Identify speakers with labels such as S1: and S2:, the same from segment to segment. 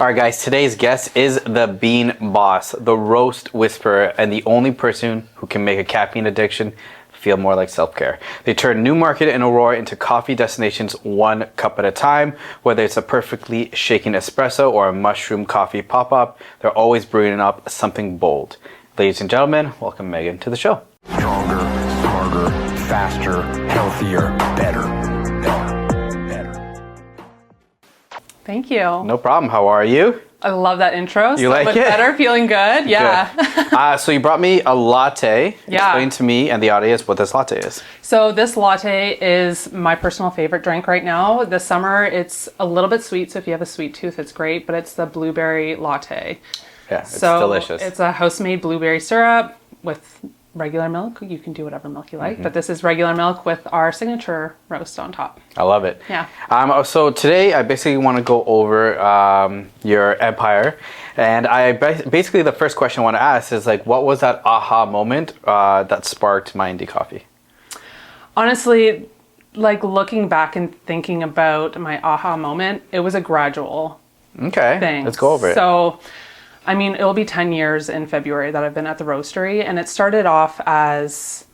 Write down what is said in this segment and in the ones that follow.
S1: All right, guys, today's guest is the Bean Boss, the roast whisperer, and the only person who can make a caffeine addiction feel more like self-care. They turn Newmarket and Aurora into coffee destinations one cup at a time. Whether it's a perfectly shaken espresso or a mushroom coffee pop-up, they're always brewing up something bold. Ladies and gentlemen, welcome Meagan to the show.
S2: Stronger, smarter, faster, healthier, better.
S3: Thank you.
S1: No problem. How are you?
S3: I love that intro.
S1: You like it?
S3: Better, feeling good. Yeah.
S1: Good. So you brought me a latte.
S3: Yeah.
S1: Explain to me and the audience what this latte is.
S3: So this latte is my personal favorite drink right now. This summer, it's a little bit sweet. So if you have a sweet tooth, it's great. But it's the blueberry latte.
S1: Yeah, it's delicious.
S3: It's a house-made blueberry syrup with regular milk. You can do whatever milk you like, but this is regular milk with our signature roast on top.
S1: I love it.
S3: Yeah.
S1: So today I basically want to go over your empire, and basically the first question I want to ask is like, what was that aha moment that sparked MyIndie Coffee?
S3: Honestly, like looking back and thinking about my aha moment, it was a gradual thing.
S1: Let's go over it.
S3: So, I mean, it'll be 10 years in February that I've been at the roastery, and it started off as,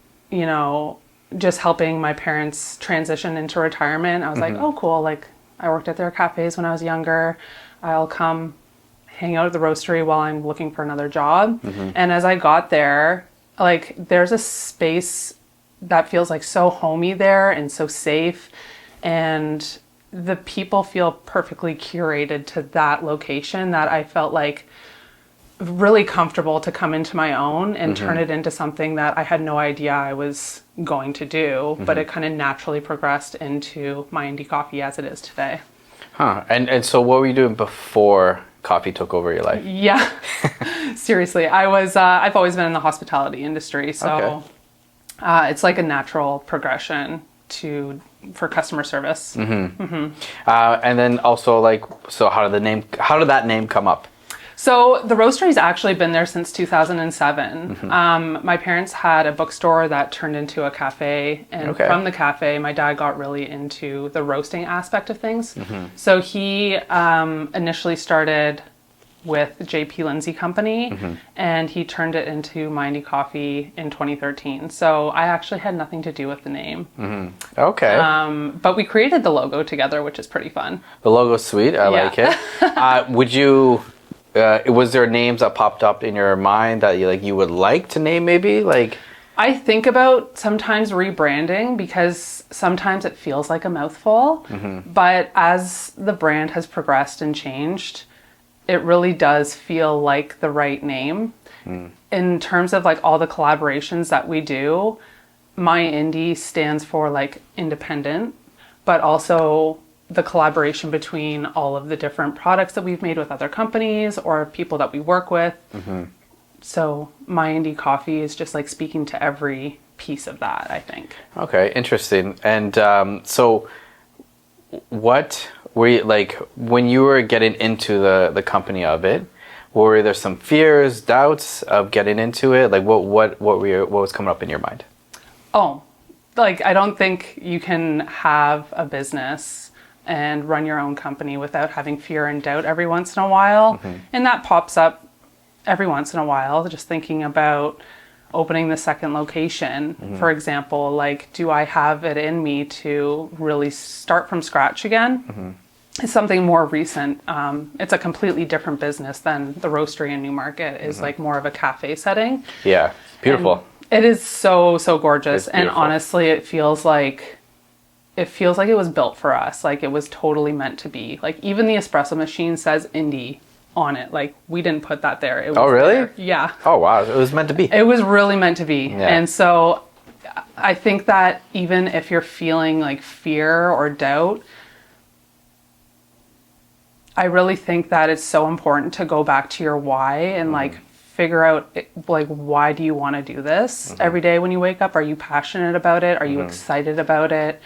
S3: just helping my parents transition into retirement. I was like, oh, cool. Like, I worked at their cafes when I was younger. I'll come hang out at the roastery while I'm looking for another job. And as I got there, like, there's a space that feels like so homey there and so safe. And the people feel perfectly curated to that location that I felt like really comfortable to come into my own and turn it into something that I had no idea I was going to do, but it kind of naturally progressed into MyIndie Coffee as it is today.
S1: Huh. And so what were you doing before coffee took over your life?
S3: Yeah. Seriously. I've always been in the hospitality industry, so it's like a natural progression for customer service.
S1: And then also so how did that name come up?
S3: So the roastery's actually been there since 2007. My parents had a bookstore that turned into a cafe, and from the cafe, my dad got really into the roasting aspect of things. So he initially started with JP Lindsay Company, and he turned it into MyIndie Coffee in 2013. So I actually had nothing to do with the name.
S1: Okay.
S3: But we created the logo together, which is pretty fun.
S1: The logo's sweet. I like it. Was there names that popped up in your mind that you would like to name maybe?
S3: I think about sometimes rebranding because sometimes it feels like a mouthful. But as the brand has progressed and changed, it really does feel like the right name. In terms of all the collaborations that we do, MyIndie stands for independent, but also the collaboration between all of the different products that we've made with other companies or people that we work with. So MyIndie Coffee is just speaking to every piece of that, I think.
S1: Okay, interesting. And so what were you when you were getting into the company of it? Were there some fears, doubts of getting into it? What was coming up in your mind?
S3: Oh, I don't think you can have a business and run your own company without having fear and doubt every once in a while. And that pops up every once in a while, just thinking about opening the second location, for example. Do I have it in me to really start from scratch again? It's something more recent. It's a completely different business than the roastery in Newmarket is more of a cafe setting.
S1: Yeah, beautiful.
S3: And it is so gorgeous. And honestly, it feels like it was built for us. It was totally meant to be. Even the espresso machine says Indie on it. We didn't put that there. It was
S1: oh, really?
S3: There. Yeah.
S1: Oh, wow. It was meant to be.
S3: It was really meant to be.
S1: Yeah.
S3: And so I think that even if you're feeling fear or doubt, I really think that it's so important to go back to your why and figure out why do you want to do this every day when you wake up? Are you passionate about it? Are you excited about it?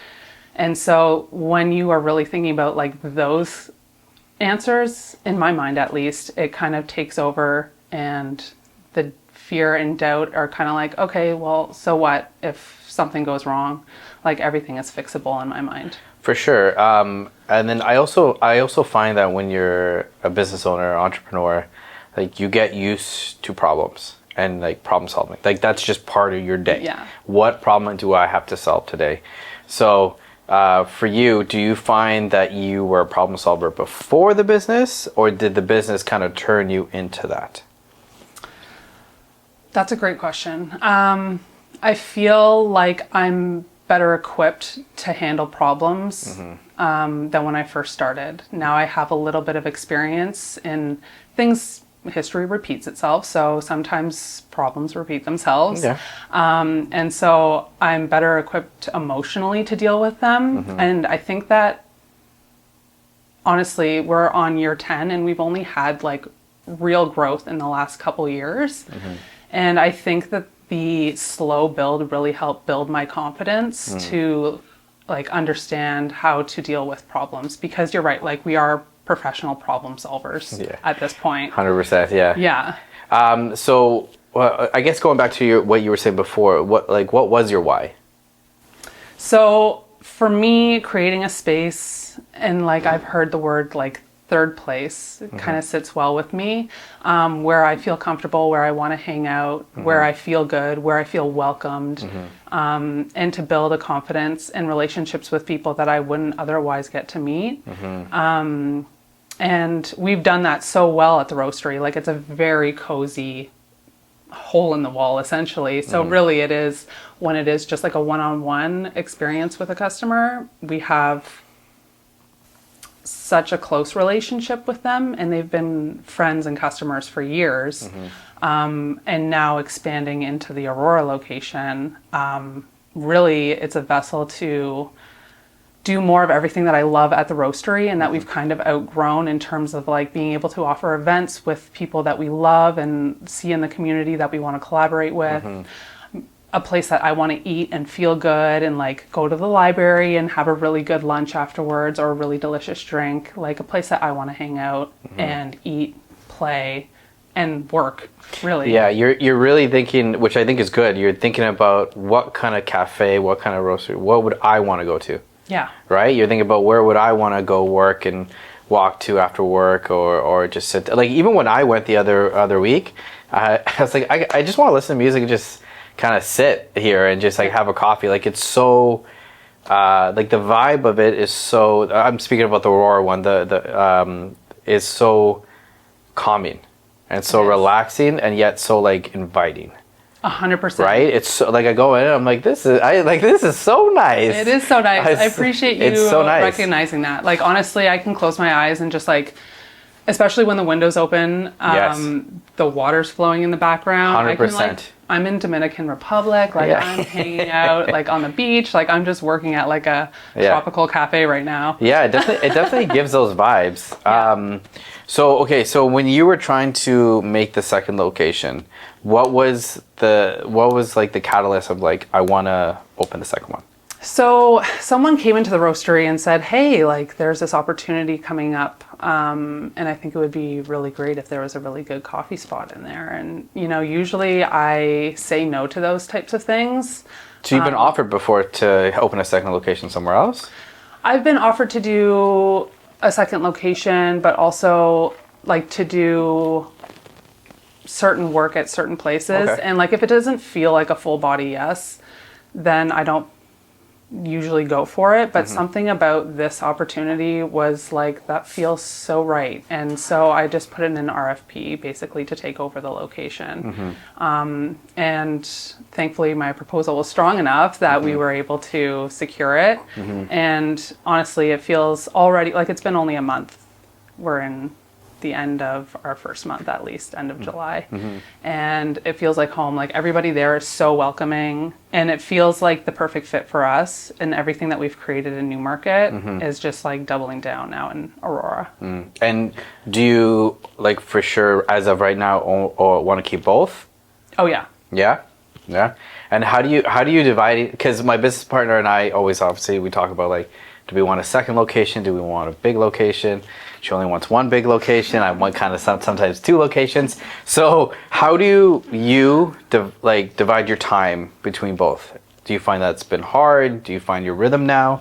S3: And so when you are really thinking about those answers, in my mind at least, it kind of takes over, and the fear and doubt are kind of okay, well, so what if something goes wrong? Everything is fixable in my mind.
S1: For sure. And then I also find that when you're a business owner, entrepreneur, like you get used to problems and like problem solving. Like that's just part of your day.
S3: Yeah.
S1: What problem do I have to solve today? So for you, do you find that you were a problem solver before the business, or did the business kind of turn you into that?
S3: That's a great question. I feel like I'm better equipped to handle problems than when I first started. Now I have a little bit of experience in things. History repeats itself, so sometimes problems repeat themselves.
S1: Yeah.
S3: And so I'm better equipped emotionally to deal with them. And I think that honestly, we're on year 10 and we've only had like real growth in the last couple years. And I think that the slow build really helped build my confidence to like understand how to deal with problems, because you're right, like we are professional problem solvers at this point.
S1: 100%, yeah.
S3: Yeah.
S1: So I guess going back to what you were saying before, what was your why?
S3: So for me, creating a space, and like I've heard the word like third place, it kind of sits well with me, where I feel comfortable, where I want to hang out, where I feel good, where I feel welcomed, and to build a confidence and relationships with people that I wouldn't otherwise get to meet. And we've done that so well at the roastery. Like it's a very cozy hole in the wall, essentially. So really it is, when it is just like a one-on-one experience with a customer, we have such a close relationship with them, and they've been friends and customers for years. And now expanding into the Aurora location, really it's a vessel to do more of everything that I love at the roastery and that we've kind of outgrown, in terms of like being able to offer events with people that we love and see in the community that we want to collaborate with. A place that I want to eat and feel good, and like go to the library and have a really good lunch afterwards, or a really delicious drink. Like a place that I want to hang out and eat, play, and work, really.
S1: Yeah, you're really thinking, which I think is good. You're thinking about what kind of cafe, what kind of roastery, what would I want to go to?
S3: Yeah.
S1: Right? You're thinking about where would I want to go work and walk to after work, or just sit. Like even when I went the other week, I was like, I just want to listen to music and just kind of sit here and just like have a coffee. Like it's so like the vibe of it is so, I'm speaking about the Aurora one, the is so calming and so relaxing, and yet so like inviting.
S3: 100%.
S1: Right? It's so, like I go in and I'm like, this is so nice.
S3: It is so nice. I appreciate you
S1: so nice.
S3: recognizing that. Like honestly, I can close my eyes and just like, especially when the windows open, the water's flowing in the background.
S1: 100%.
S3: I'm in Dominican Republic, like I'm hanging out like on the beach, like I'm just working at like a tropical cafe right now. Yeah,
S1: it definitely gives those vibes. So when you were trying to make the second location, what was like the catalyst of like, I want to open the second one?
S3: So someone came into the roastery and said, hey, like there's this opportunity coming up, and I think it would be really great if there was a really good coffee spot in there. And, you know, usually I say no to those types of things.
S1: So you've been offered before to open a second location somewhere else?
S3: I've been offered to do a second location, but also like to do certain work at certain places.
S1: Okay.
S3: And like if it doesn't feel like a full body yes, then I don't usually go for it, but something about this opportunity was like, that feels so right. And so I just put in an RFP basically to take over the location. And thankfully my proposal was strong enough that we were able to secure it. And honestly, it feels already like it's been only a month. We're in the end of our first month, at least end of July. And it feels like home. Like everybody there is so welcoming, and it feels like the perfect fit for us, and everything that we've created in Newmarket is just like doubling down now in Aurora.
S1: And do you like for sure as of right now or want to keep both?
S3: Oh yeah.
S1: Yeah. And how do you divide it? Because my business partner and I always, obviously, we talk about like, do we want a second location? Do we want a big location? She only wants one big location. I want kind of sometimes two locations. So how do you divide your time between both? Do you find that's been hard? Do you find your rhythm now?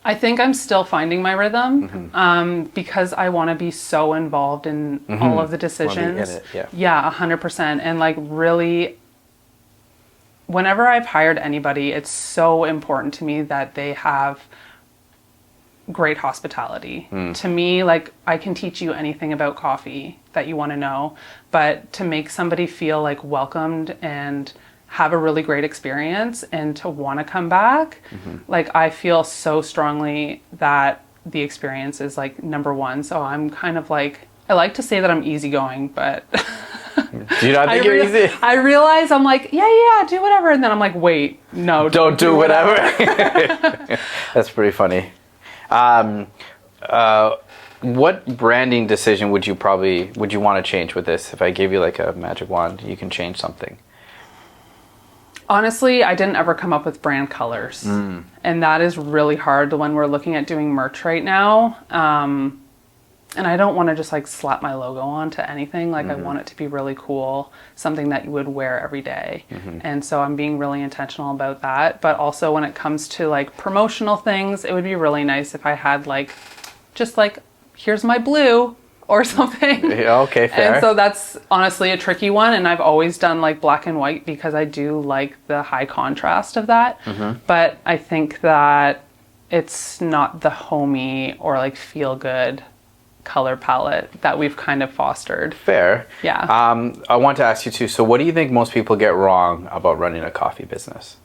S3: I think I'm still finding my rhythm because I want to be so involved in all of the decisions.
S1: In it, yeah.
S3: Yeah, 100%. And like really, whenever I've hired anybody, it's so important to me that they have great hospitality. To me, like I can teach you anything about coffee that you want to know, but to make somebody feel like welcomed and have a really great experience and to want to come back, like I feel so strongly that the experience is like number one. So I'm kind of like, I like to say that I'm easyggoing, but
S1: Do you not think you're easy?
S3: I realize I'm like, yeah, do whatever. And then I'm like, wait, no.
S1: Don't do whatever. That's pretty funny. What branding decision would you want to change with this? If I gave you like a magic wand, you can change something.
S3: Honestly, I didn't ever come up with brand colors. And that is really hard when we're looking at doing merch right now. And I don't want to just like slap my logo onto anything. Like I want it to be really cool, something that you would wear every day. And so I'm being really intentional about that. But also when it comes to like promotional things, it would be really nice if I had like, just like, here's my blue or something.
S1: Yeah, okay, fair.
S3: And so that's honestly a tricky one. And I've always done like black and white because I do like the high contrast of that. But I think that it's not the homey or like feel good color palette that we've kind of fostered.
S1: Fair.
S3: Yeah.
S1: I want to ask you too, so what do you think most people get wrong about running a coffee business?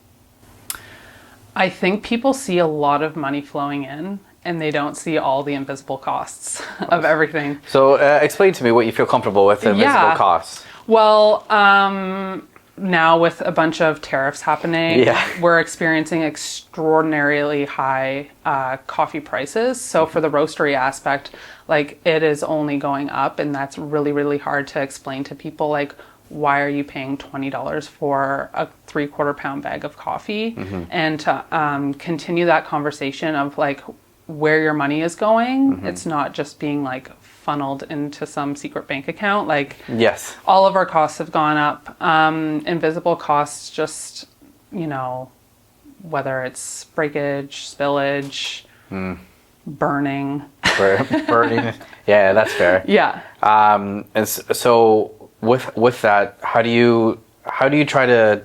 S3: I think people see a lot of money flowing in and they don't see all the invisible costs of everything.
S1: So explain to me what you feel comfortable with invisible costs.
S3: Well, now with a bunch of tariffs happening, we're experiencing extraordinarily high coffee prices. So for the roastery aspect, like it is only going up, and that's really, really hard to explain to people. Like, why are you paying $20 for a 3/4 pound bag of coffee? And to continue that conversation of like where your money is going. It's not just being like funneled into some secret bank account. Like,
S1: yes,
S3: all of our costs have gone up. Invisible costs, just, you know, whether it's breakage, spillage, burning.
S1: Burning. Yeah, that's fair.
S3: Yeah.
S1: And so with that, how do you try to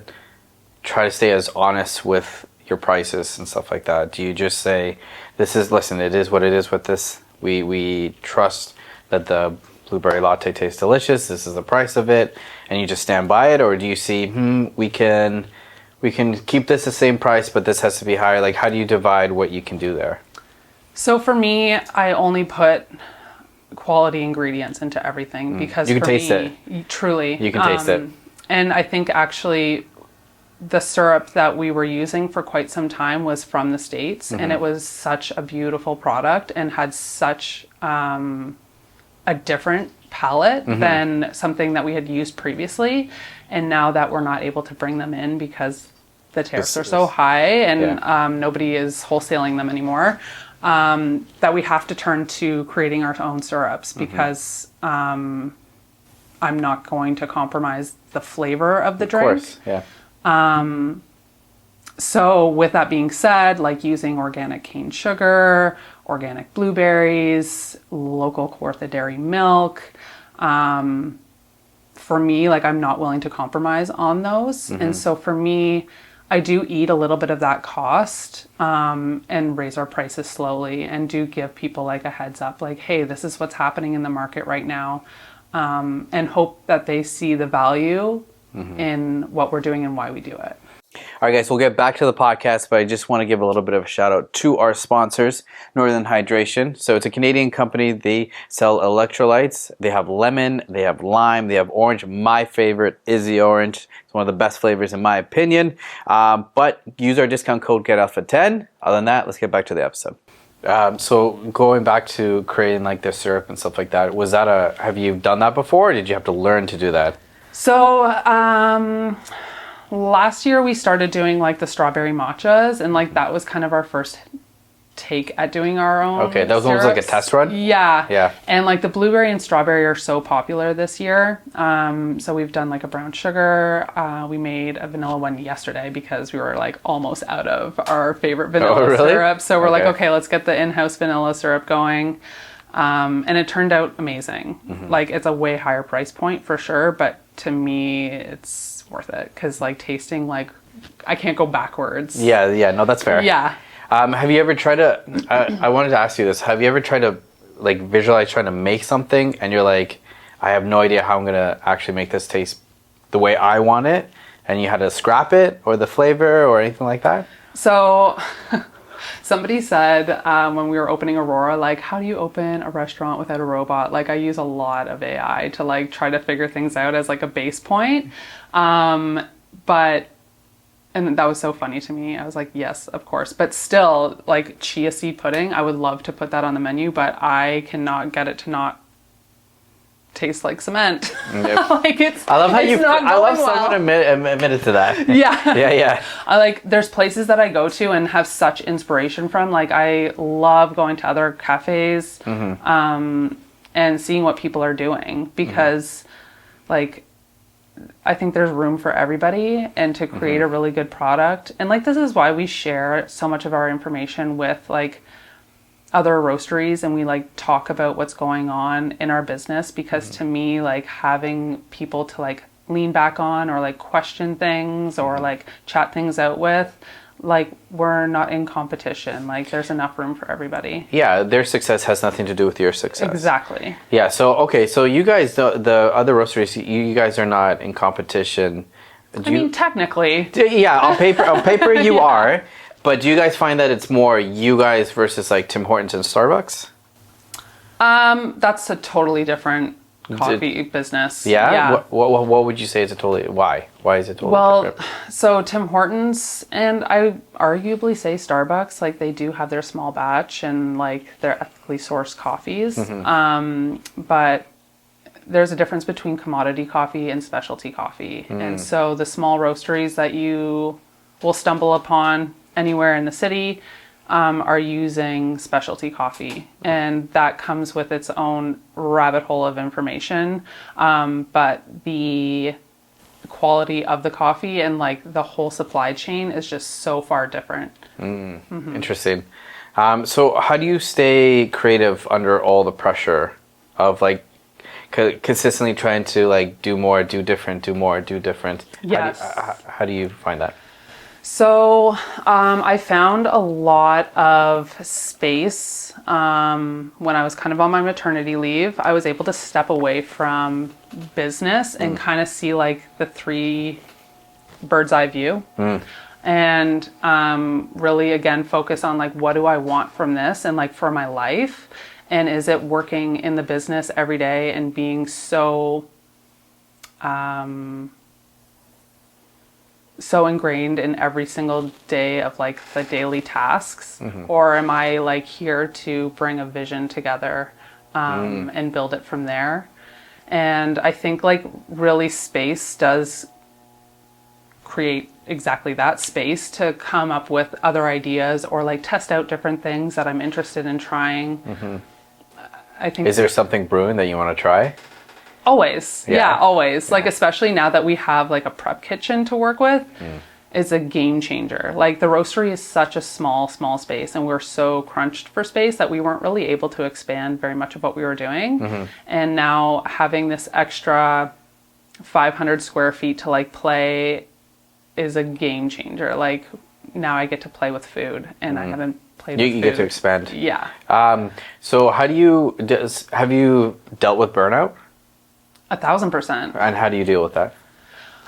S1: stay as honest with your prices and stuff like that? Do you just say, listen, it is what it is with this. We trust that the blueberry latte tastes delicious. This is the price of it, and you just stand by it? Or do you see, we can keep this the same price, but this has to be higher? Like, how do you divide what you can do there?
S3: So for me, I only put quality ingredients into everything because
S1: you can
S3: for
S1: taste
S3: me,
S1: it.
S3: Truly,
S1: you can taste it.
S3: And I think actually the syrup that we were using for quite some time was from the States, and it was such a beautiful product and had such a different palette than something that we had used previously. And now that we're not able to bring them in because the tariffs are so high and nobody is wholesaling them anymore, that we have to turn to creating our own syrups because I'm not going to compromise the flavor of the drink.
S1: Of course, yeah.
S3: So with that being said, like using organic cane sugar, organic blueberries, local Kawartha dairy milk, for me, like I'm not willing to compromise on those. And so for me, I do eat a little bit of that cost and raise our prices slowly and do give people like a heads up, like, hey, this is what's happening in the market right now, and hope that they see the value in what we're doing and why we do it.
S1: All right, guys, we'll get back to the podcast, but I just want to give a little bit of a shout out to our sponsors, Northern Hydration. So it's a Canadian company. They sell electrolytes. They have lemon, they have lime, they have orange. My favorite is the orange. It's one of the best flavors in my opinion. But use our discount code GetAlpha10. Other than that, let's get back to the episode. So going back to creating like the syrup and stuff like that, have you done that before, or did you have to learn to do that?
S3: So, last year we started doing like the strawberry matchas, and like that was kind of our first take at doing our own.
S1: Okay, that was almost like a
S3: syrups.
S1: test run?
S3: Yeah.
S1: Yeah.
S3: And like the blueberry and strawberry are so popular this year. So we've done like a brown sugar. We made a vanilla one yesterday because we were like almost out of our favorite vanilla
S1: really?
S3: syrup. So we're like,
S1: Okay.
S3: okay, let's get the in-house vanilla syrup going. And it turned out amazing. Like it's a way higher price point for sure, but to me it's worth it because like tasting, like I can't go backwards.
S1: Yeah, no, that's fair.
S3: Yeah.
S1: Have you ever tried to, I wanted to ask you this, have you ever tried to like visualize trying to make something and you're like, I have no idea how I'm going to actually make this taste the way I want it, and you had to scrap it or the flavor or anything like that?
S3: So somebody said when we were opening Aurora, like, how do you open a restaurant without a robot? Like I use a lot of AI to like try to figure things out as like a base point. And that was so funny to me. I was like, yes, of course. But still, like chia seed pudding, I would love to put that on the menu, but I cannot get it to not taste like cement.
S1: Yep.
S3: Like it's
S1: I love how
S3: it's not
S1: I love
S3: going well.
S1: someone admitted to that.
S3: Yeah.
S1: Yeah.
S3: I like there's places that I go to and have such inspiration from. Like I love going to other cafes and seeing what people are doing because like I think there's room for everybody and to create a really good product. And like this is why we share so much of our information with like other roasteries and we like talk about what's going on in our business because to me like having people to like lean back on or like question things or like chat things out with, like we're not in competition. Like there's enough room for everybody.
S1: Yeah, their success has nothing to do with your success.
S3: Exactly.
S1: Yeah, so okay, so you guys, the other roasteries, you guys are not in competition.
S3: I mean, technically.
S1: Yeah, on paper you are, but do you guys find that it's more you guys versus like Tim Hortons and Starbucks?
S3: That's a totally different coffee business.
S1: Yeah? What would you say is a totally, why? Why is it totally different?
S3: So Tim Hortons and I arguably say Starbucks, like they do have their small batch and like their ethically sourced coffees. But there's a difference between commodity coffee and specialty coffee. And so the small roasteries that you will stumble upon anywhere in the city are using specialty coffee, and that comes with its own rabbit hole of information. But the quality of the coffee and like the whole supply chain is just so far different.
S1: Interesting. So how do you stay creative under all the pressure of like consistently trying to like do more, do different, do more, do different?
S3: Yes.
S1: How do you find that?
S3: So I found a lot of space when I was kind of on my maternity leave. I was able to step away from business and kind of see like the three bird's eye view and really again focus on like what do I want from this and like for my life, and is it working in the business every day and being so so ingrained in every single day of like the daily tasks, or am I like here to bring a vision together and build it from there? And I think like really space does create exactly that space to come up with other ideas or like test out different things that I'm interested in trying. I think
S1: Is there something brewing that you want to try?
S3: Always. Yeah, always.
S1: Yeah.
S3: Like, especially now that we have like a prep kitchen to work with, it's a game changer. Like the roastery is such a small space and we're so crunched for space that we weren't really able to expand very much of what we were doing. And now having this extra 500 square feet to like play is a game changer. Like now I get to play with food and I haven't played with food.
S1: You get to expand.
S3: Yeah.
S1: So how do you, have you dealt with burnout?
S3: 1,000%.
S1: And how do you deal with that?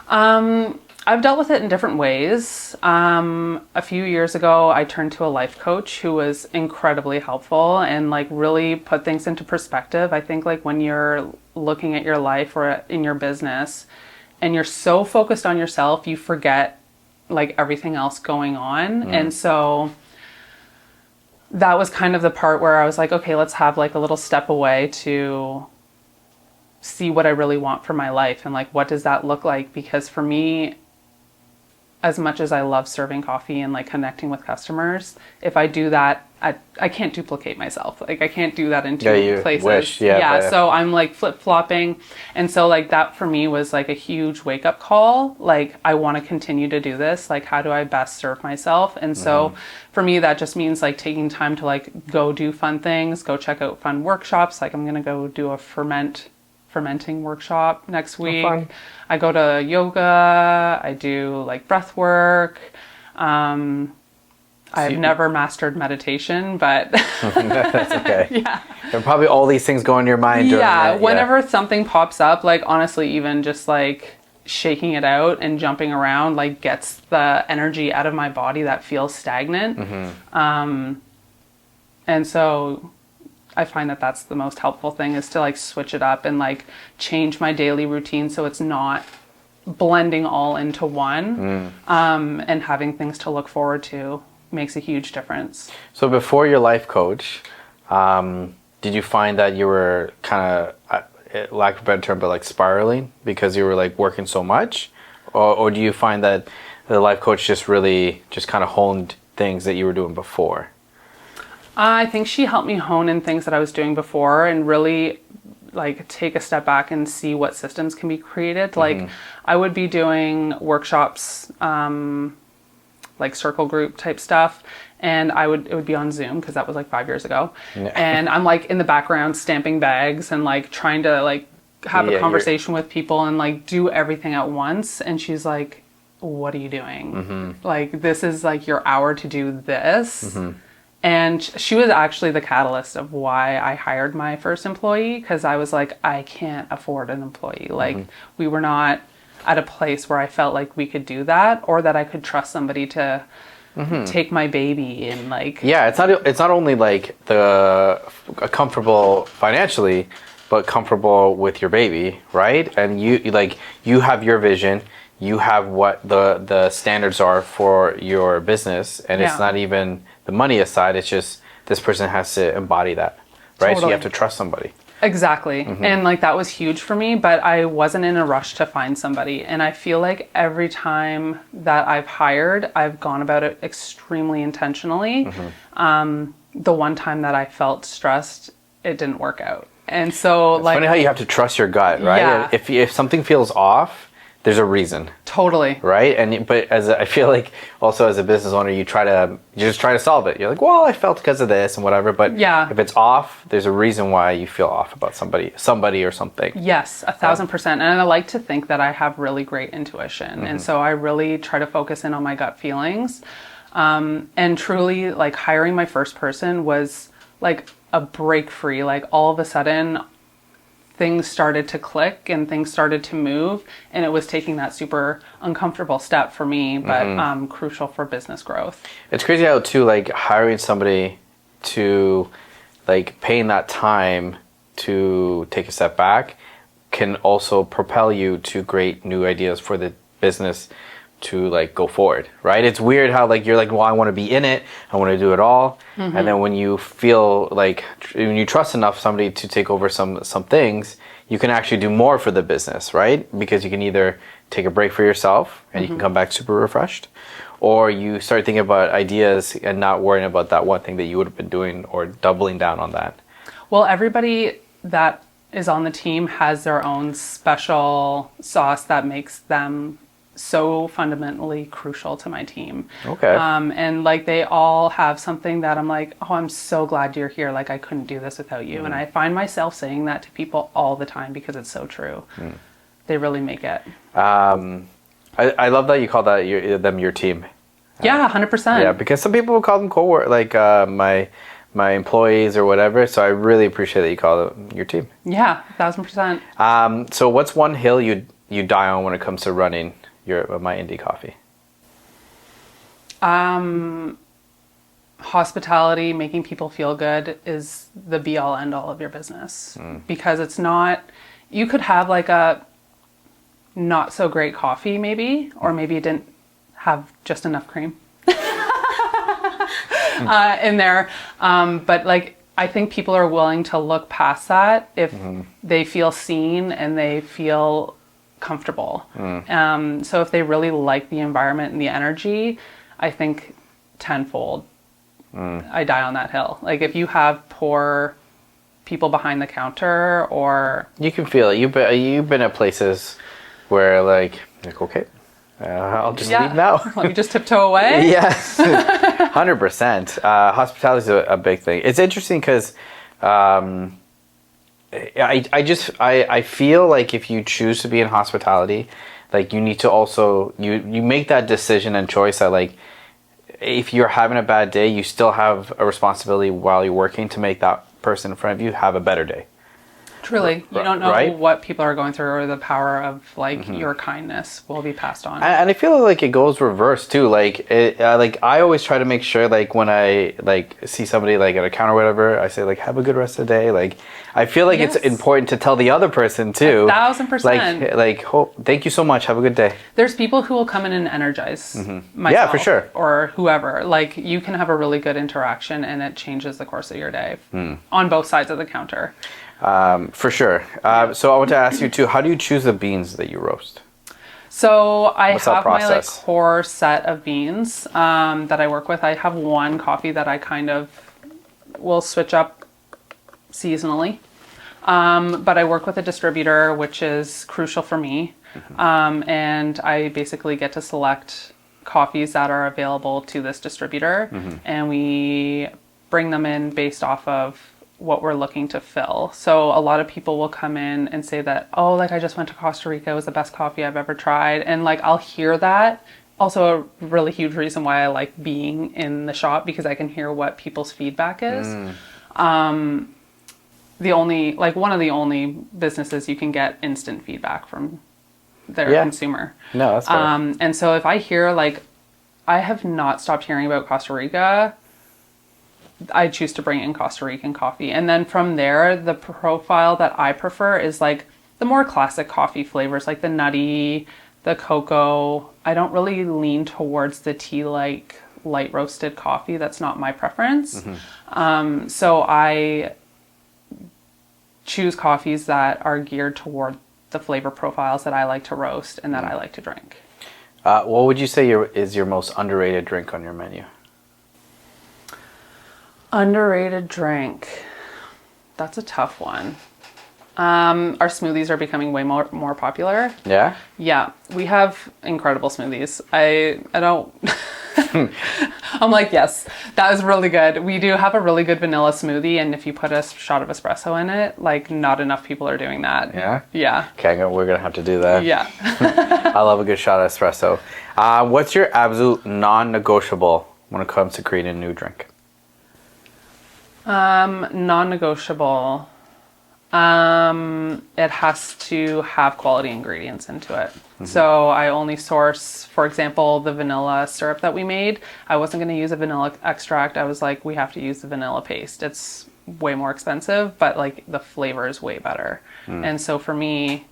S3: I've dealt with it in different ways. A few years ago, I turned to a life coach who was incredibly helpful and like really put things into perspective. I think like when you're looking at your life or in your business and you're so focused on yourself, you forget like everything else going on. And so that was kind of the part where I was like, okay, let's have like a little step away to see what I really want for my life and like what does that look like, because for me as much as I love serving coffee and like connecting with customers, if I do that, I can't duplicate myself. Like I can't do that in two places.
S1: Wish,
S3: So I'm like flip-flopping. And so like that for me was like a huge wake-up call. Like I want to continue to do this. Like how do I best serve myself? And so for me, that just means like taking time to like go do fun things, go check out fun workshops. Like I'm going to go do a fermenting workshop next week.
S1: Fun.
S3: I go to yoga. I do like breath work. I've never mastered meditation, but
S1: that's okay.
S3: yeah.
S1: And probably all these things go in your mind during that.
S3: Whenever something pops up, like honestly, even just like shaking it out and jumping around, like gets the energy out of my body that feels stagnant. And so I find that that's the most helpful thing, is to like switch it up and like change my daily routine so it's not blending all into one, and having things to look forward to makes a huge difference.
S1: So before your life coach, did you find that you were kind of, lack of a better term, but like spiraling because you were like working so much? Or do you find that the life coach just really just kind of honed things that you were doing before?
S3: I think she helped me hone in things that I was doing before and really like take a step back and see what systems can be created. Like I would be doing workshops, like circle group type stuff, and it would be on Zoom because that was like 5 years ago. And I'm like in the background stamping bags and like trying to like have a conversation with people and like do everything at once. And she's like, what are you doing? Like this is like your hour to do this. And she was actually the catalyst of why I hired my first employee, because I was like, I can't afford an employee. Like we were not at a place where I felt like we could do that, or that I could trust somebody to take my baby and like. Yeah,
S1: it's not only like comfortable financially, but comfortable with your baby, right? And you have your vision, you have what the standards are for your business, and it's not even the money aside, it's just this person has to embody that, right? Totally. So you have to trust somebody.
S3: Exactly. And like that was huge for me, but I wasn't in a rush to find somebody. And I feel like every time that I've hired, I've gone about it extremely intentionally. The one time that I felt stressed, it didn't work out. And so
S1: it's funny how you have to trust your gut, right?
S3: Yeah.
S1: If something feels off, there's a reason.
S3: Totally.
S1: Right? But I feel like also as a business owner, you just try to solve it. You're like, well, I felt because of this and whatever. But if it's off, there's a reason why you feel off about somebody or something.
S3: Yes, 1,000%. And I like to think that I have really great intuition. And so I really try to focus in on my gut feelings. And truly, like hiring my first person was like a break free. Like all of a sudden, things started to click and things started to move, and it was taking that super uncomfortable step for me, but crucial for business growth.
S1: It's crazy how too, like hiring somebody to like paying that time to take a step back can also propel you to great new ideas for the business to like go forward, right? It's weird how like you're like, well, I want to be in it, I want to do it all, and then when you feel like when you trust enough somebody to take over some things, you can actually do more for the business, right? Because you can either take a break for yourself and you can come back super refreshed, or you start thinking about ideas and not worrying about that one thing that you would have been doing or doubling down on that.
S3: Well, everybody that is on the team has their own special sauce that makes them so fundamentally crucial to my team.
S1: Okay.
S3: And like they all have something that I'm like, oh, I'm so glad you're here. Like I couldn't do this without you. And I find myself saying that to people all the time because it's so true. They really make it.
S1: I love that you call them your team.
S3: Yeah, 100%.
S1: Yeah, because some people will call them co-work, like my employees or whatever. So I really appreciate that you call them your team.
S3: Yeah, 1,000%.
S1: So what's one hill you die on when it comes to running your MyIndie Coffee?
S3: Hospitality, making people feel good is the be all end all of your business, because it's not, you could have like a not so great coffee maybe, or maybe it didn't have just enough cream in there. But like, I think people are willing to look past that if they feel seen and they feel comfortable. So if they really like the environment and the energy, I think tenfold, I die on that hill. Like if you have poor people behind the counter, or
S1: You can feel it. You've been at places where like okay, I'll just leave now.
S3: Let me just tiptoe away.
S1: Yes, 100%. Hospitality is a big thing. It's interesting because I feel like if you choose to be in hospitality, like you need to also you make that decision and choice that like if you're having a bad day, you still have a responsibility while you're working to make that person in front of you have a better day.
S3: Truly, you don't know
S1: right?
S3: what people are going through, or the power of like your kindness will be passed on.
S1: And I feel like it goes reverse too. Like like I always try to make sure like when I like see somebody like at a counter or whatever, I say like have a good rest of the day. Like I feel like it's important to tell the other person too.
S3: 1,000%.
S1: Like thank you so much. Have a good day.
S3: There's people who will come in and energize myself,
S1: Yeah, for sure.
S3: or whoever. Like you can have a really good interaction and it changes the course of your day on both sides of the counter.
S1: For sure. So I want to ask you too, how do you choose the beans that you roast?
S3: So I
S1: What's that
S3: have my like
S1: process?
S3: core set of beans that I work with. I have one coffee that I kind of will switch up seasonally. But I work with a distributor, which is crucial for me. And I basically get to select coffees that are available to this distributor. And we bring them in based off of what we're looking to fill. So a lot of people will come in and say that, oh, like I just went to Costa Rica, it was the best coffee I've ever tried. And like I'll hear that. Also a really huge reason why I like being in the shop, because I can hear what people's feedback is. One of the only businesses you can get instant feedback from their consumer.
S1: No, that's fair.
S3: And so if I hear like, I have not stopped hearing about Costa Rica, I choose to bring in Costa Rican coffee. And then from there, the profile that I prefer is like the more classic coffee flavors, like the nutty, the cocoa. I don't really lean towards the tea like light roasted coffee. That's not my preference. So I choose coffees that are geared toward the flavor profiles that I like to roast and that I like to drink.
S1: What would you say is your most underrated drink on your menu?
S3: Underrated drink. That's a tough one. Our smoothies are becoming way more popular.
S1: Yeah?
S3: Yeah, we have incredible smoothies. I don't... I'm like, yes, that was really good. We do have a really good vanilla smoothie, and if you put a shot of espresso in it, like not enough people are doing that.
S1: Yeah?
S3: Yeah.
S1: Okay, we're going to have to do that.
S3: Yeah.
S1: I love a good shot of espresso. What's your absolute non-negotiable when it comes to creating a new drink?
S3: Non-negotiable. It has to have quality ingredients into it. So I only source, for example, the vanilla syrup that we made. I wasn't going to use a vanilla extract. I was like, we have to use the vanilla paste. It's way more expensive, but like the flavor is way better. And so for me,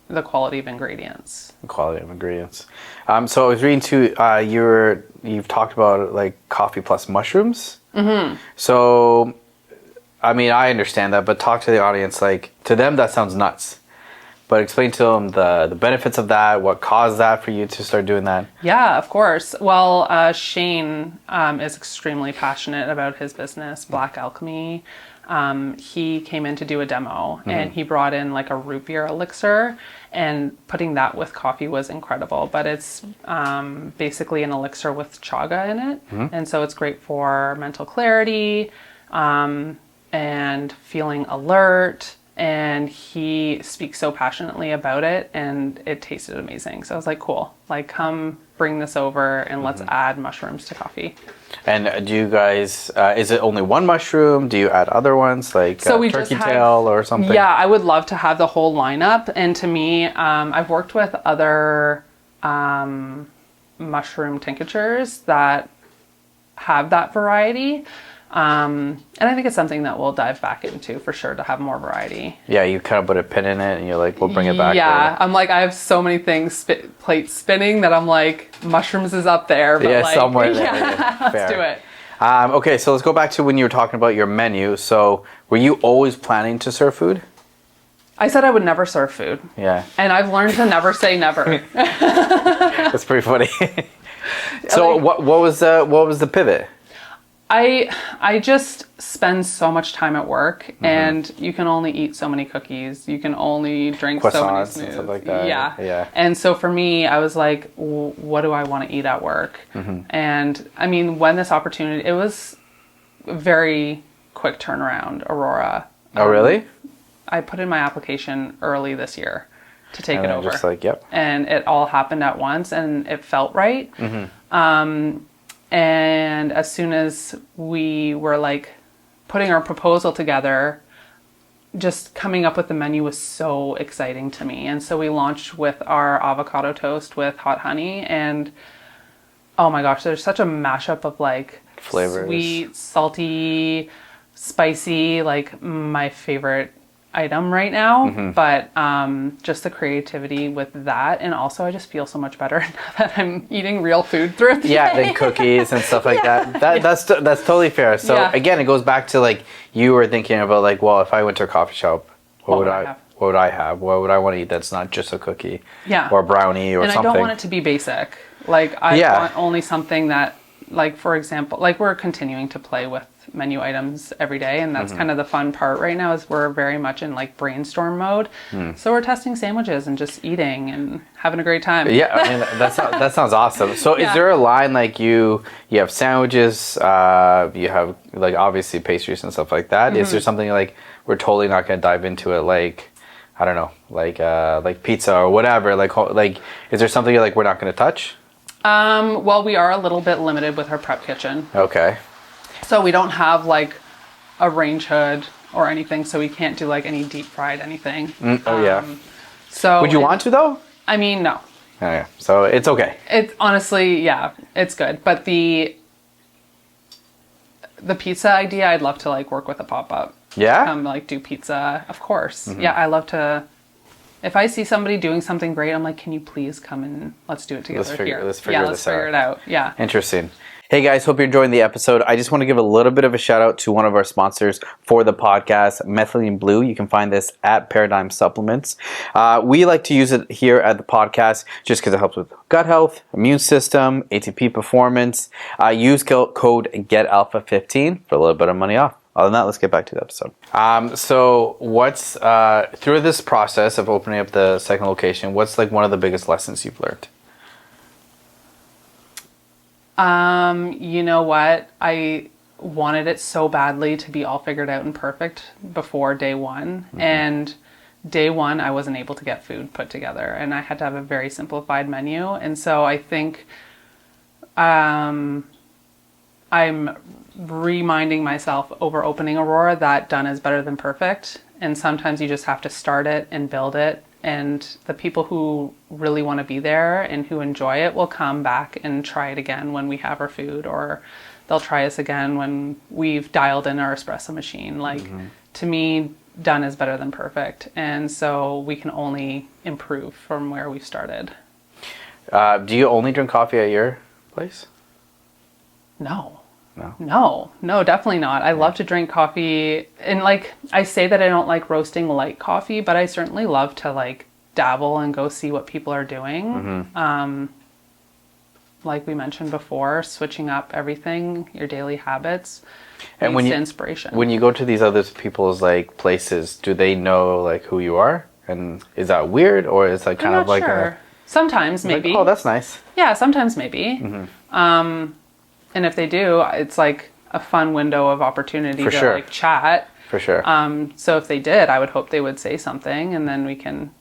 S3: the quality of ingredients.
S1: The quality of ingredients. So I was reading too, you've talked about like coffee plus mushrooms. So, I mean, I understand that, but talk to the audience, like, to them that sounds nuts. But explain to them the benefits of that, what caused that for you to start doing that.
S3: Yeah, of course. Well, Shane is extremely passionate about his business, Black Alchemy. He came in to do a demo and he brought in like a root beer elixir, and putting that with coffee was incredible. But it's basically an elixir with chaga in it. And so it's great for mental clarity and feeling alert. And he speaks so passionately about it, and it tasted amazing. So I was like, cool, like come bring this over and let's add mushrooms to coffee. And
S1: do you guys, is it only one mushroom? Do you add other ones like turkey tail or something?
S3: Yeah, I would love to have the whole lineup. And to me, I've worked with other mushroom tinctures that have that variety. And I think it's something that we'll dive back into for sure, to have more variety.
S1: Yeah, you kind of put a pin in it and you're like, we'll bring it back.
S3: Yeah,
S1: later.
S3: I'm like, I have so many things plates spinning that I'm like, mushrooms is up there. But
S1: yeah,
S3: like,
S1: somewhere there.
S3: Yeah, let's do it.
S1: Okay, so let's go back to when you were talking about your menu. So were you always planning to serve food?
S3: I said I would never serve food.
S1: Yeah.
S3: And I've learned to never say never.
S1: That's pretty funny. So what was the pivot?
S3: I just spend so much time at work, and you can only eat so many cookies. You can only drink so many
S1: Croissants and stuff like that. Yeah.
S3: And so for me, I was like, what do I want to eat at work? And I mean, when this opportunity, it was a very quick turnaround, Aurora.
S1: Oh, really?
S3: I put in my application early this year to take it over.
S1: Just like, yep.
S3: And it all happened at once, and it felt right. And as soon as we were like putting our proposal together, just coming up with the menu was so exciting to me. And so we launched with our avocado toast with hot honey, and oh my gosh, there's such a mashup of like
S1: flavors,
S3: sweet, salty, spicy, like my favorite item right now. But just the creativity with that, and also I just feel so much better now that I'm eating real food throughout the day.
S1: than cookies and stuff like that. That's totally fair. So again, it goes back to like you were thinking about like, well, if I went to a coffee shop, what would I have? What would I want to eat that's not just a cookie or a brownie or something?
S3: And I don't want it to be basic. Like I want only something that, like, for example, like we're continuing to play with menu items every day, and that's kind of the fun part right now, is we're very much in like brainstorm mode. So we're testing sandwiches and just eating and having a great time.
S1: Yeah, I mean that sounds awesome. So is there a line like you have sandwiches, you have like obviously pastries and stuff like that. Is there something like we're totally not going to dive into it, like I don't know, like pizza or whatever, like is there something like we're not going to touch?
S3: Well, we are a little bit limited with our prep kitchen.
S1: Okay.
S3: So we don't have like a range hood or anything, so we can't do like any deep fried anything. So
S1: would you want to though?
S3: I mean, no.
S1: Oh, yeah. So it's okay.
S3: It's honestly, it's good. But the pizza idea, I'd love to like work with a pop-up.
S1: Yeah?
S3: Come like do pizza, of course. Yeah, I love to. If I see somebody doing something great, I'm like, can you please come and let's do it together here.
S1: Let's figure
S3: it out. Yeah.
S1: Interesting. Hey guys, hope you're enjoying the episode. I just want to give a little bit of a shout out to one of our sponsors for the podcast, Methylene Blue. You can find this at Paradigm Supplements. We like to use it here at the podcast just because it helps with gut health, immune system, ATP performance. Use code GETALPHA15 for a little bit of money off. Other than that, let's get back to the episode. So what's, through this process of opening up the second location, what's like one of the biggest lessons you've learned?
S3: You know what? I wanted it so badly to be all figured out and perfect before day one. And day one, I wasn't able to get food put together, and I had to have a very simplified menu. And so I think, I'm reminding myself over opening Aurora that done is better than perfect. And sometimes you just have to start it and build it. And the people who really want to be there and who enjoy it will come back and try it again when we have our food, or they'll try us again when we've dialed in our espresso machine. Like, to me, done is better than perfect. And so we can only improve from where we started.
S1: Do you only drink coffee at your place?
S3: No, definitely not. I love to drink coffee, and like I say that I don't like roasting light coffee, but I certainly love to like dabble and go see what people are doing. Like we mentioned before, switching up everything, your daily habits, and leads to inspiration. When
S1: you go to these other people's like places, do they know like who you are? And is that weird, or is that kind of like
S3: sure. Sometimes maybe.
S1: Like, oh, that's nice.
S3: Yeah, sometimes maybe. And if they do, it's like a fun window of opportunity to like chat.
S1: For sure.
S3: So if they did, I would hope they would say something, and then we can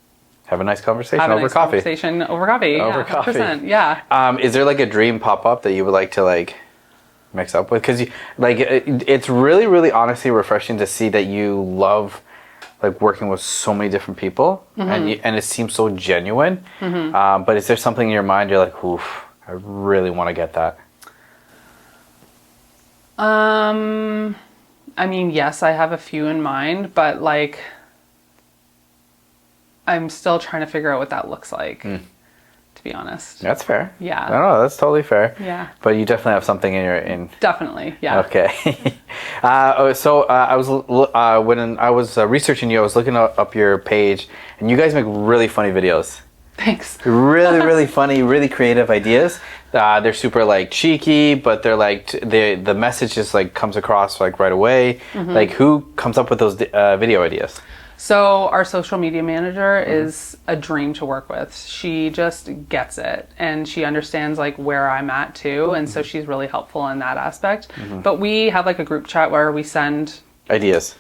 S1: have a nice conversation over coffee.
S3: Over coffee. Yeah.
S1: Is there like a dream pop-up that you would like to like mix up with? Because it's really, really honestly refreshing to see that you love like working with so many different people, and it seems so genuine. But is there something in your mind you're like, oof, I really want to get that?
S3: I mean, yes, I have a few in mind, but like, I'm still trying to figure out what that looks like, to be honest.
S1: That's fair.
S3: Yeah.
S1: No, that's totally fair.
S3: Yeah.
S1: But you definitely have something in.
S3: Definitely, yeah.
S1: Okay. I was when I was researching you, I was looking up your page, and you guys make really funny videos.
S3: Thanks.
S1: Really, really funny, really creative ideas. They're super like cheeky, but they're like the message just like comes across like right away. Like, who comes up with those video ideas?
S3: So our social media manager is a dream to work with. She just gets it, and she understands like where I'm at too, and so she's really helpful in that aspect. But we have like a group chat where we send
S1: Ideas.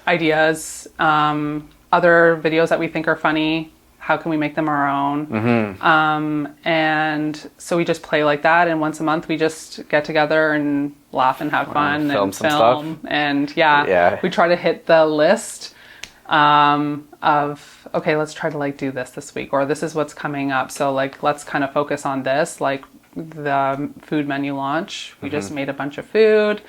S3: other videos that we think are funny. How can we make them our own? And so we just play like that, and once a month we just get together and laugh and have fun
S1: film
S3: and
S1: some
S3: film.
S1: stuff.
S3: And
S1: Yeah.
S3: we try to hit the list of, okay, let's try to like do this week, or this is what's coming up. So like, let's kind of focus on this, like the food menu launch. We just made a bunch of food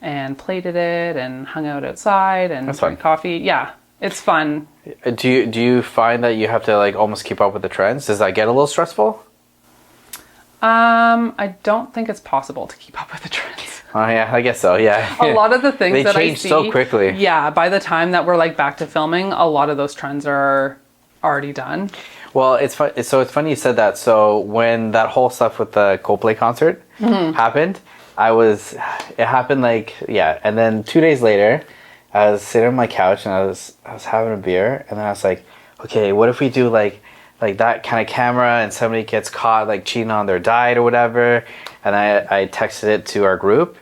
S3: and plated it and hung out outside and drank coffee. Yeah, it's fun.
S1: Do you find that you have to like almost keep up with the trends? Does that get a little stressful?
S3: I don't think it's possible to keep up with the trends.
S1: Oh yeah, I guess so. Yeah.
S3: A lot of the things
S1: they
S3: that I
S1: change
S3: see
S1: so quickly.
S3: Yeah, by the time that we're like back to filming, a lot of those trends are already done.
S1: Well, it's fun. So it's funny you said that. So when that whole stuff with the Coldplay concert happened, it happened like, yeah. And then 2 days later, I was sitting on my couch and I was having a beer, and then I was like, okay, what if we do like that kind of camera and somebody gets caught like cheating on their diet or whatever? And I texted it to our group,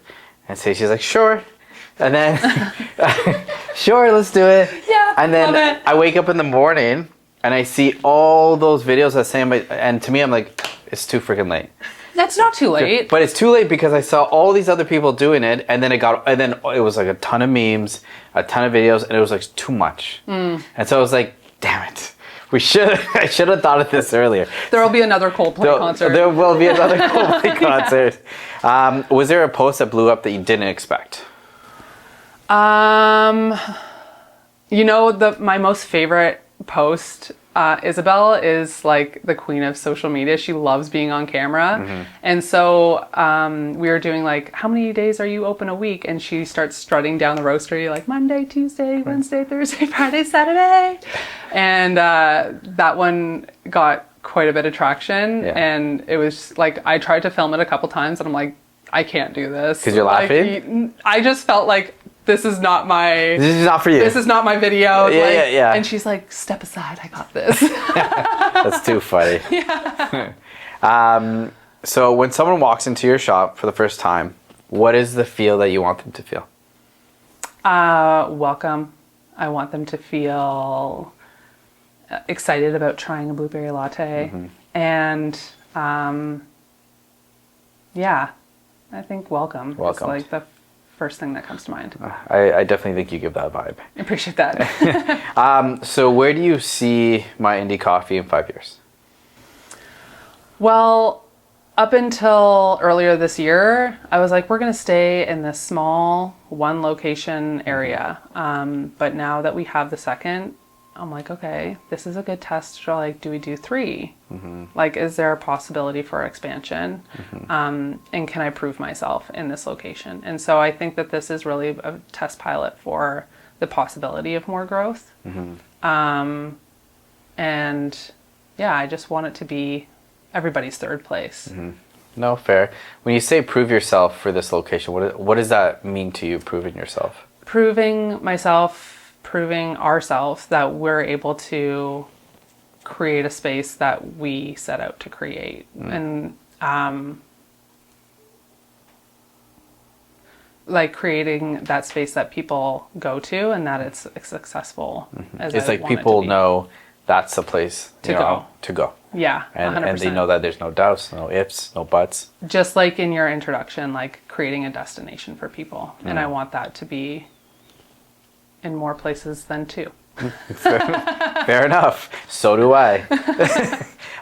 S1: and she's like, sure. And then, sure, let's do it.
S3: Yeah,
S1: and then
S3: love it.
S1: I wake up in the morning and I see all those videos that say, and to me, I'm like, it's too freaking late.
S3: That's not too late.
S1: But it's too late because I saw all these other people doing it, and then it was like a ton of memes, a ton of videos, and it was like too much. And so I was like, damn it. I should have thought of this earlier.
S3: There will be another Coldplay concert.
S1: There will be another Coldplay concert. Was there a post that blew up that you didn't expect?
S3: You know, my most favorite post, Isabel is like the queen of social media. She loves being on camera. And so we were doing like, how many days are you open a week? And she starts strutting down the roastery like Monday, Tuesday, Wednesday, Thursday, Friday, Saturday. And that one got quite a bit of traction.
S1: Yeah.
S3: And it was like, I tried to film it a couple times and I'm like, I can't do this.
S1: Because you're laughing?
S3: I just felt like, this is not for you. This is not my video.
S1: Yeah.
S3: And she's like, step aside, I got this.
S1: That's too funny.
S3: Yeah.
S1: So when someone walks into your shop for the first time, what is the feel that you want them to feel?
S3: Welcome. I want them to feel excited about trying a blueberry latte. And yeah, I think welcome. It's like the first thing that comes to mind.
S1: I definitely think you give that vibe.
S3: I appreciate that.
S1: So where do you see MyIndie Coffee in 5 years?
S3: Well, up until earlier this year, I was like, we're going to stay in this small one location area. But now that we have the second, I'm like, okay, this is a good test. So like, do we do 3? Like, is there a possibility for expansion? And can I prove myself in this location? And so I think that this is really a test pilot for the possibility of more growth. And yeah, I just want it to be everybody's third place.
S1: No, fair. When you say prove yourself for this location, what does that mean to you, proving yourself?
S3: Proving myself, proving ourselves that we're able to create a space that we set out to create. And like creating that space that people go to and that it's successful. As
S1: It's
S3: I
S1: like
S3: want it
S1: people
S3: to be.
S1: know that's the place
S3: To go.
S1: To go.
S3: Yeah, 100%.
S1: And they know that there's no doubts, no ifs, no buts.
S3: Just like in your introduction, like creating a destination for people. And I want that to be in more places than 2.
S1: Fair enough. So do I.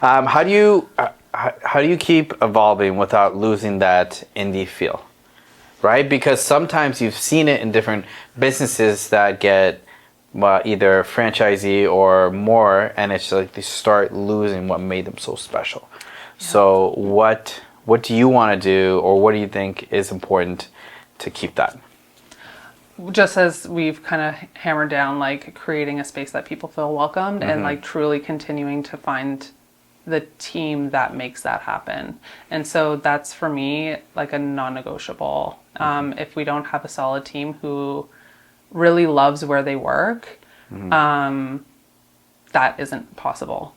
S1: How do you keep evolving without losing that indie feel? Right? Because sometimes you've seen it in different businesses that get either franchisee or more, and it's like they start losing what made them so special. Yeah. So what do you want to do, or what do you think is important to keep that?
S3: just as we've kind of hammered down, like creating a space that people feel welcomed and like truly continuing to find the team that makes that happen. And so that's for me like a non-negotiable. If we don't have a solid team who really loves where they work, that isn't possible.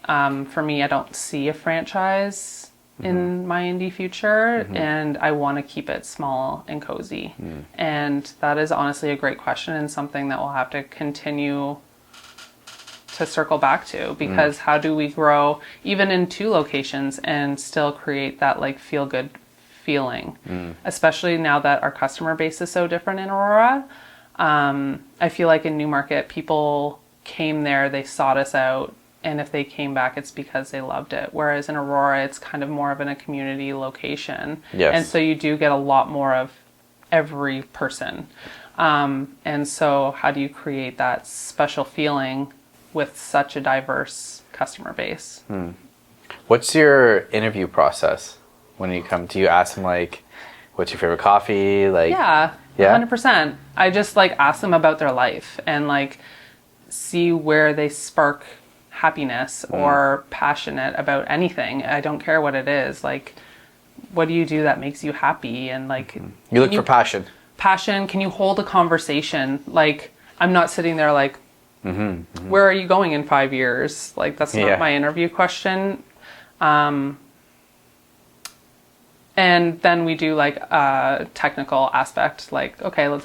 S3: For me, I don't see a franchise in my indie future, and I want to keep it small and cozy. And that is honestly a great question and something that we'll have to continue to circle back to, because how do we grow even in 2 locations and still create that like feel good feeling, especially now that our customer base is so different in Aurora. I feel like in Newmarket, people came there, they sought us out, and if they came back, it's because they loved it. Whereas in Aurora, it's kind of more of in a community location.
S1: Yes.
S3: And so you do get a lot more of every person. And so how do you create that special feeling with such a diverse customer base?
S1: What's your interview process when you come? Do you ask them like, what's your favorite coffee? Like,
S3: Yeah,
S1: Yeah?
S3: 100%. I just like ask them about their life and like see where they spark happiness or passionate about anything. I don't care what it is. Like, what do you do that makes you happy? And like,
S1: you look for passion.
S3: Passion. Can you hold a conversation? Like, I'm not sitting there like, where are you going in 5 years? Like, that's not my interview question. And then we do like a technical aspect, like, okay,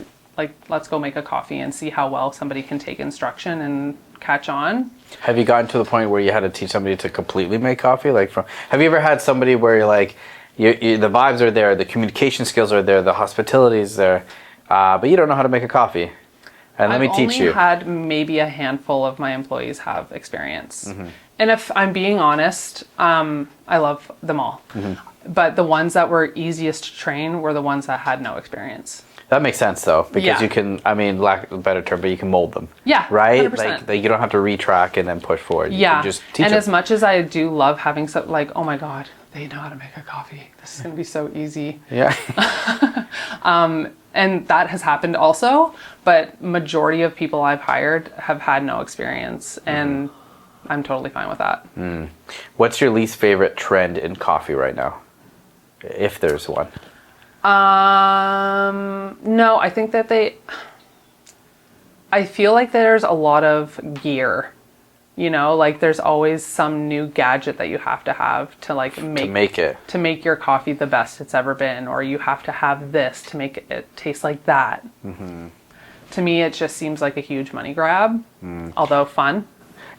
S3: let's go make a coffee and see how well somebody can take instruction and catch on.
S1: Have you gotten to the point where you had to teach somebody to completely make coffee? Like, have you ever had somebody where you're like, the vibes are there, the communication skills are there, the hospitality is there, but you don't know how to make a coffee? And let me teach you.
S3: I've only had maybe a handful of my employees have experience. And if I'm being honest, I love them all. But the ones that were easiest to train were the ones that had no experience.
S1: That makes sense though, because
S3: Yeah.
S1: you can, I mean, lack of a better term, but you can mold them.
S3: Yeah,
S1: Right?
S3: 100%.
S1: Like you don't have to retrack and then push forward. You
S3: Yeah.
S1: can just teach
S3: And
S1: them.
S3: as much as I do love having some, like, oh my God, they know how to make a coffee. This is going to be so easy.
S1: Yeah.
S3: And that has happened also, but majority of people I've hired have had no experience, and I'm totally fine with that.
S1: What's your least favorite trend in coffee right now? If there's one.
S3: No, I think that I feel like there's a lot of gear, you know, like there's always some new gadget that you have to like make
S1: it.
S3: to make your coffee the best it's ever been, or you have to have this to make it taste like that. To me, it just seems like a huge money grab, although fun.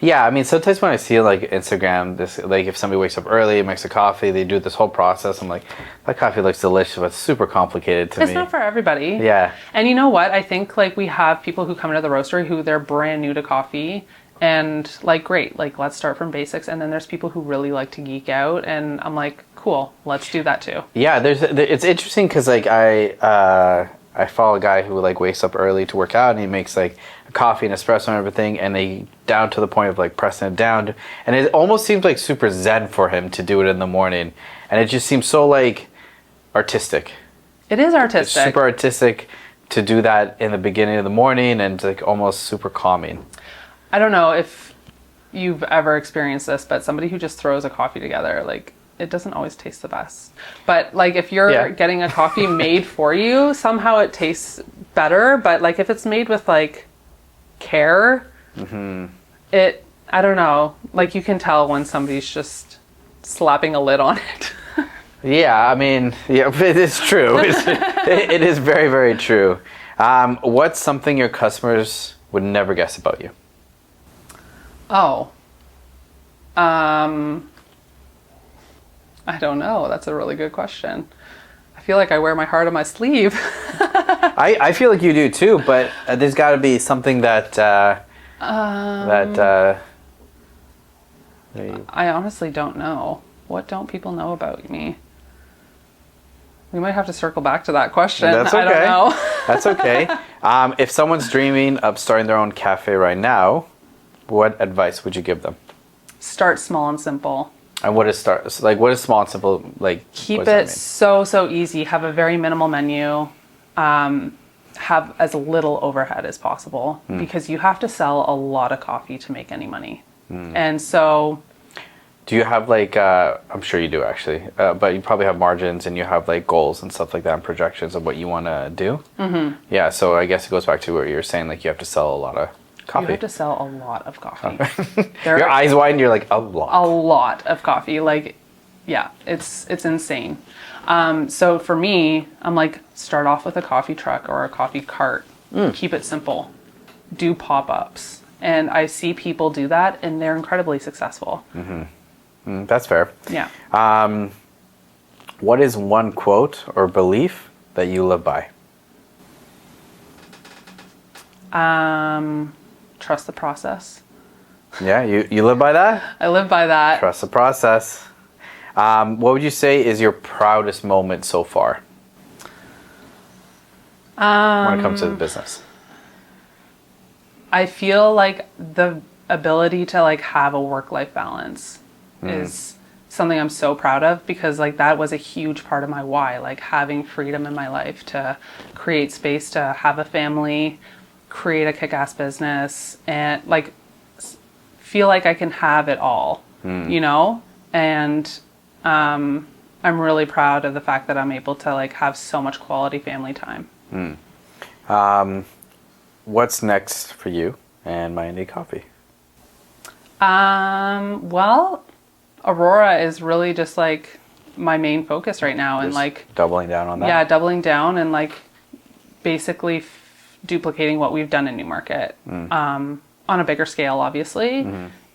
S1: Yeah, I mean, sometimes when I see like Instagram, this like if somebody wakes up early, makes a coffee, they do this whole process. I'm like, that coffee looks delicious, but it's super complicated to me.
S3: It's not for everybody.
S1: Yeah.
S3: And you know what? I think like we have people who come into the roastery who they're brand new to coffee, and like, great, like let's start from basics. And then there's people who really like to geek out, and I'm like, cool, let's do that too.
S1: Yeah, it's interesting because like I follow a guy who like wakes up early to work out, and he makes like a coffee and espresso and everything, and they down to the point of like pressing it down, and it almost seems like super zen for him to do it in the morning, and it just seems so like artistic.
S3: It is
S1: It's
S3: artistic.
S1: super artistic to do that in the beginning of the morning, and like almost super calming.
S3: I don't know if you've ever experienced this, but somebody who just throws a coffee together, like it doesn't always taste the best. But like if you're getting a coffee made for you, somehow it tastes better. But like if it's made with like care, I don't know, like you can tell when somebody's just slapping a lid on it.
S1: Yeah, I mean, yeah, it is true. It is very, very true. What's something your customers would never guess about you?
S3: Oh. I don't know. That's a really good question. I feel like I wear my heart on my sleeve.
S1: I feel like you do too, but there's got to be something that
S3: I honestly don't know. What don't people know about me? We might have to circle back to that question.
S1: That's okay.
S3: I don't know.
S1: That's okay. If someone's dreaming of starting their own cafe right now, what advice would you give them?
S3: Start small and simple.
S1: And what is small and simple like?
S3: Keep
S1: what does that
S3: it
S1: mean?
S3: so easy. Have a very minimal menu. have as little overhead as possible because you have to sell a lot of coffee to make any money. And so...
S1: Do you have like, I'm sure you do actually, but you probably have margins and you have like goals and stuff like that and projections of what you want to do? Mm-hmm. Yeah, so I guess it goes back to what you were saying, like you have to sell a lot of coffee.
S3: You have to sell a lot of coffee.
S1: Your eyes widen, you're like, a lot.
S3: A lot of coffee. Like, yeah, it's insane. So for me, I'm like, start off with a coffee truck or a coffee cart. Keep it simple. Do pop-ups. And I see people do that and they're incredibly successful.
S1: That's fair.
S3: Yeah.
S1: What is one quote or belief that you live by?
S3: Trust the process.
S1: Yeah, you live by that?
S3: I live by that.
S1: Trust the process. What would you say is your proudest moment so far? When it comes to the business.
S3: I feel like the ability to like have a work-life balance is something I'm so proud of because like that was a huge part of my why, like having freedom in my life to create space to have a family, create a kick-ass business, and like feel like I can have it all, you know? And I'm really proud of the fact that I'm able to like have so much quality family time.
S1: What's next for you and MyIndie Coffee?
S3: Well, Aurora is really just like my main focus right now, and
S1: Just
S3: like
S1: doubling down on that?
S3: yeah, doubling down and like basically duplicating what we've done in Newmarket on a bigger scale, obviously,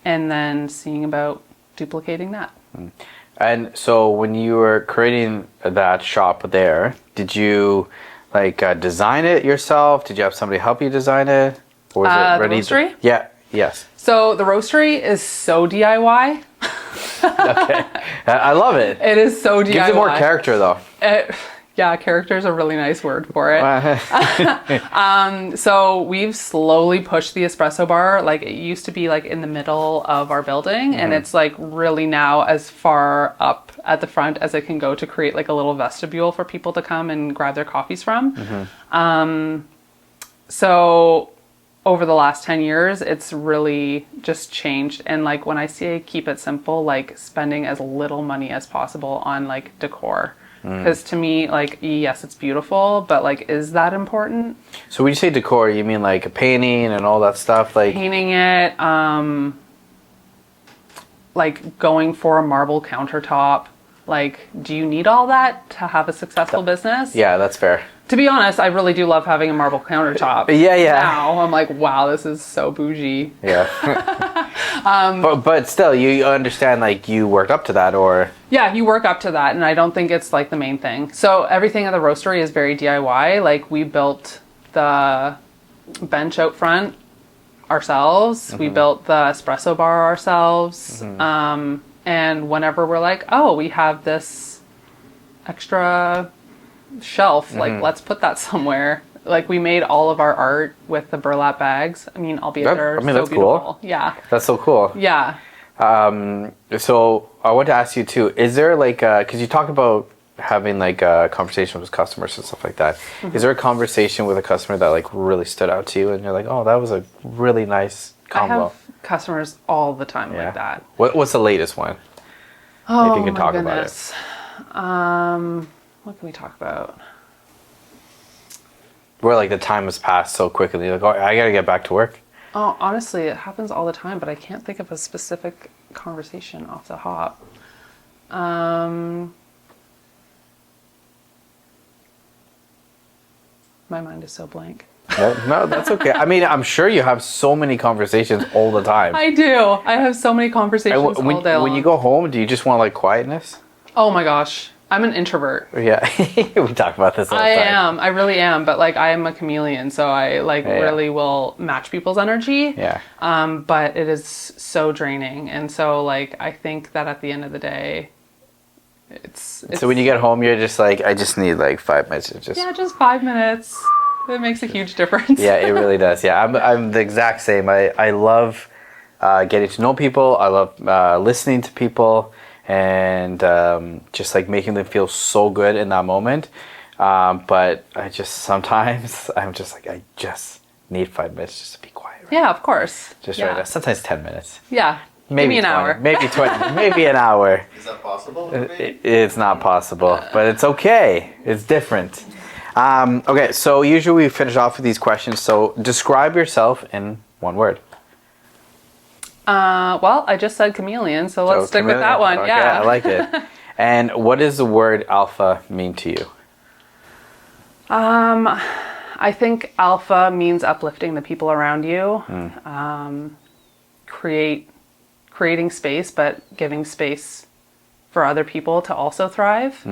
S3: and then seeing about duplicating that.
S1: And so when you were creating that shop there, did you like design it yourself? Did you have somebody help you design it? Or was it ready?
S3: The roastery?
S1: Yeah. Yes.
S3: So the roastery is so DIY.
S1: Okay. I love it.
S3: It is so DIY.
S1: Gives it more character though.
S3: Yeah, character is a really nice word for it. So we've slowly pushed the espresso bar. Like it used to be like in the middle of our building, and it's like really now as far up at the front as it can go to create like a little vestibule for people to come and grab their coffees from. So over the last 10 years, it's really just changed. And like when I say keep it simple, like spending as little money as possible on like decor. Because to me, like, yes, it's beautiful, but like, is that important?
S1: So when you say decor, you mean like a painting and all that stuff? Like
S3: Painting it, like going for a marble countertop. Like, do you need all that to have a successful business?
S1: Yeah, that's fair.
S3: To be honest, I really do love having a marble countertop.
S1: Yeah.
S3: Now I'm like, wow, this is so bougie.
S1: Yeah. but still, you understand like you worked up to that, or
S3: yeah, you work up to that, and I don't think it's like the main thing. So everything at the roastery is very DIY. Like we built the bench out front ourselves. We built the espresso bar ourselves. And whenever we're like, oh, we have this extra shelf, like let's put that somewhere. Like we made all of our art with the burlap bags. I mean, albeit they're so
S1: that's
S3: beautiful.
S1: cool.
S3: Yeah.
S1: That's so cool.
S3: Yeah.
S1: So I want to ask you too, is there like, cause you talked about having like a conversation with customers and stuff like that. Is there a conversation with a customer that like really stood out to you and you're like, oh, that was a really nice combo?
S3: I have customers all the time like that.
S1: What's the latest one?
S3: Oh,
S1: if you can
S3: my
S1: talk
S3: goodness.
S1: about it.
S3: What can we talk about?
S1: Where like the time has passed so quickly, like, oh, I gotta get back to work.
S3: Oh, honestly, it happens all the time, but I can't think of a specific conversation off the hop. My mind is so blank.
S1: No, that's okay. I mean, I'm sure you have so many conversations all the time.
S3: I do. I have so many conversations all day long.
S1: When you go home, do you just want like quietness?
S3: Oh my gosh. I'm an introvert.
S1: Yeah, we talk about this all the time.
S3: I am. I really am. But like, I am a chameleon, so I like really will match people's energy.
S1: Yeah.
S3: But it is so draining, and so like, I think that at the end of the day, it's
S1: so when you get home, you're just like, I just need like 5 minutes to just.
S3: Yeah, just 5 minutes. It makes a huge difference.
S1: Yeah, it really does. Yeah, I'm the exact same. I love getting to know people. I love listening to people. And just like making them feel so good in that moment. But I just sometimes I'm just like I just need 5 minutes just to be quiet. Right?
S3: Yeah, of course.
S1: Just
S3: yeah.
S1: right now. Sometimes 10 minutes.
S3: Yeah.
S1: Maybe
S3: Give me an
S1: 20,
S3: hour.
S1: Maybe 20. Maybe an hour.
S4: Is that possible?
S1: It's not possible, but it's okay. It's different. Okay, so usually we finish off with these questions. So describe yourself in one word.
S3: Well, I just said chameleon, so let's stick with that one.
S1: Okay,
S3: Yeah.
S1: I like it. And what does the word alpha mean to you?
S3: I think alpha means uplifting the people around you. Creating space, but giving space for other people to also thrive.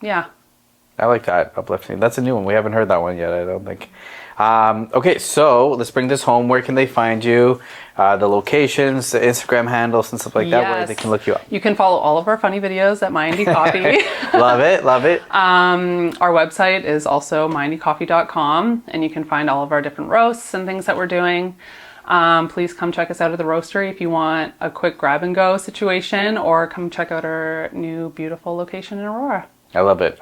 S3: Yeah.
S1: I like that, uplifting. That's a new one. We haven't heard that one yet, I don't think. Okay, so let's bring this home. Where can they find you? The locations, the Instagram handles, and stuff like that, where they can look you up.
S3: You can follow all of our funny videos at MyIndie Coffee.
S1: Love it, love it.
S3: Our website is also myindiecoffee.com, and you can find all of our different roasts and things that we're doing. Please come check us out at the roastery if you want a quick grab and go situation, or come check out our new beautiful location in Aurora.
S1: I love it.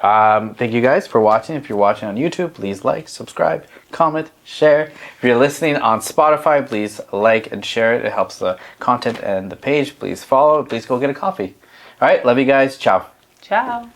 S1: Thank you guys for watching. If you're watching on YouTube, please like, subscribe, comment, share. If you're listening on Spotify, please like and share it. It helps the content and the page. Please follow. Please go get a coffee. All right. Love you guys. Ciao.
S3: Ciao.